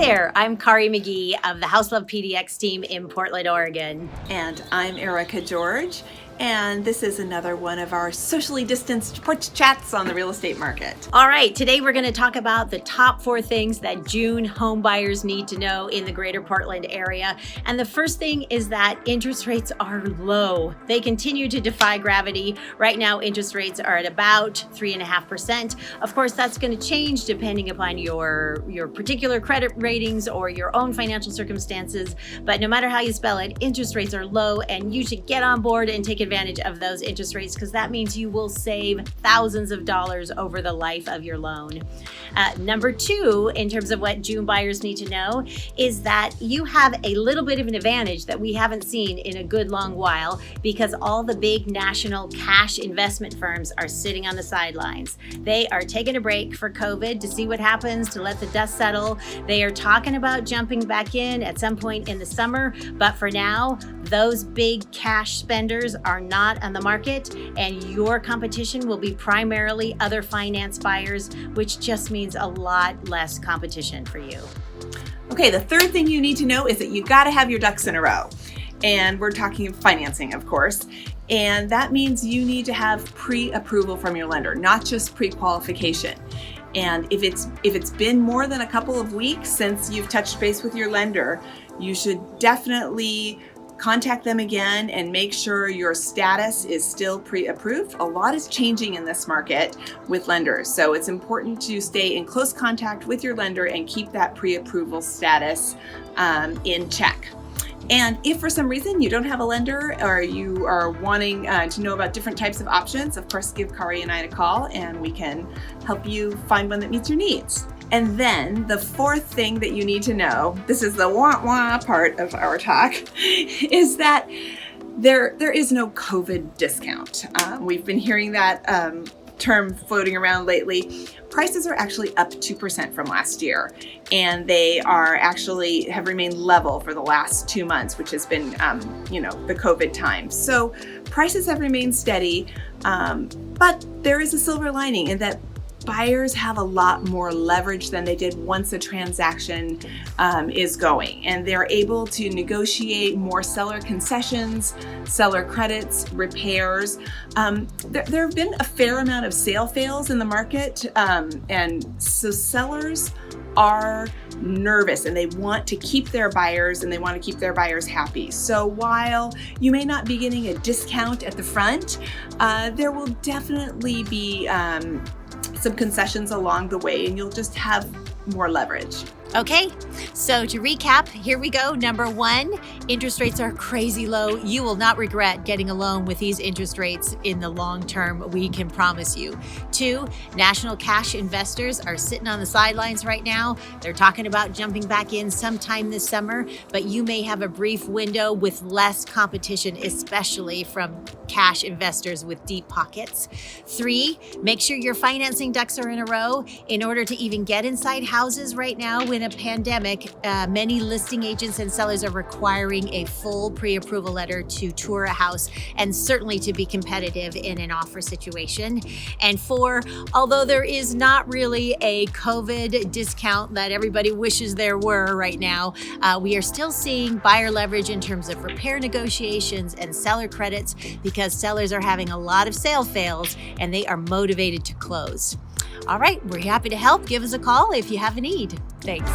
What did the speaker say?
there, I'm Kari McGee of the House Love PDX team in Portland, Oregon. And I'm Erica George, and this is another one of our socially distanced porch chats on the real estate market. All right, today we're going to talk about the top 4 things that June home buyers need to know in the greater Portland area. And the first thing is that interest rates are low. They continue to defy gravity. Right now, interest rates are at about 3.5%. Of course, that's going to change depending upon your particular credit ratings or your own financial circumstances. But no matter how you spell it, interest rates are low, and you should get on board and take advantage of those interest rates, because that means you will save thousands of dollars over the life of your loan. Number 2, in terms of what June buyers need to know, is that you have a little bit of an advantage that we haven't seen in a good long while, because all the big national cash investment firms are sitting on the sidelines. They are taking a break for COVID to see what happens, to let the dust settle. They are talking about jumping back in at some point in the summer, but for now, those big cash spenders are not on the market, and your competition will be primarily other finance buyers, which just means a lot less competition for you. Okay, the third thing you need to know is that you got to have your ducks in a row. And we're talking financing, of course. And that means you need to have pre-approval from your lender, not just pre-qualification. And if it's been more than a couple of weeks since you've touched base with your lender, you should definitely contact them again and make sure your status is still pre-approved. A lot is changing in this market with lenders, so it's important to stay in close contact with your lender and keep that pre-approval status in check. And if for some reason you don't have a lender, or you are wanting to know about different types of options, of course, give Kari and I a call and we can help you find one that meets your needs. And then the fourth thing that you need to know, this is the wah-wah part of our talk, is that there is no COVID discount. We've been hearing that term floating around lately. Prices are actually up 2% from last year, and they are actually have remained level for the last 2 months, which has been, the COVID time. So prices have remained steady, but there is a silver lining in that buyers have a lot more leverage than they did once a transaction is going, and they're able to negotiate more seller concessions, seller credits, repairs. There have been a fair amount of sale fails in the market, and so sellers are nervous and they want to keep their buyers and they want to keep their buyers happy. So while you may not be getting a discount at the front, there will definitely be some concessions along the way, and you'll just have more leverage. Okay, so to recap, here we go. Number 1, interest rates are crazy low. You will not regret getting a loan with these interest rates in the long term, we can promise you. 2, national cash investors are sitting on the sidelines right now. They're talking about jumping back in sometime this summer, but you may have a brief window with less competition, especially from cash investors with deep pockets. 3, make sure your financing ducks are in a row. In order to even get inside houses right now, in a pandemic, many listing agents and sellers are requiring a full pre-approval letter to tour a house and certainly to be competitive in an offer situation. And 4, although there is not really a COVID discount that everybody wishes there were right now, we are still seeing buyer leverage in terms of repair negotiations and seller credits, because sellers are having a lot of sale fails and they are motivated to close. All right, we're happy to help. Give us a call if you have a need. Thanks.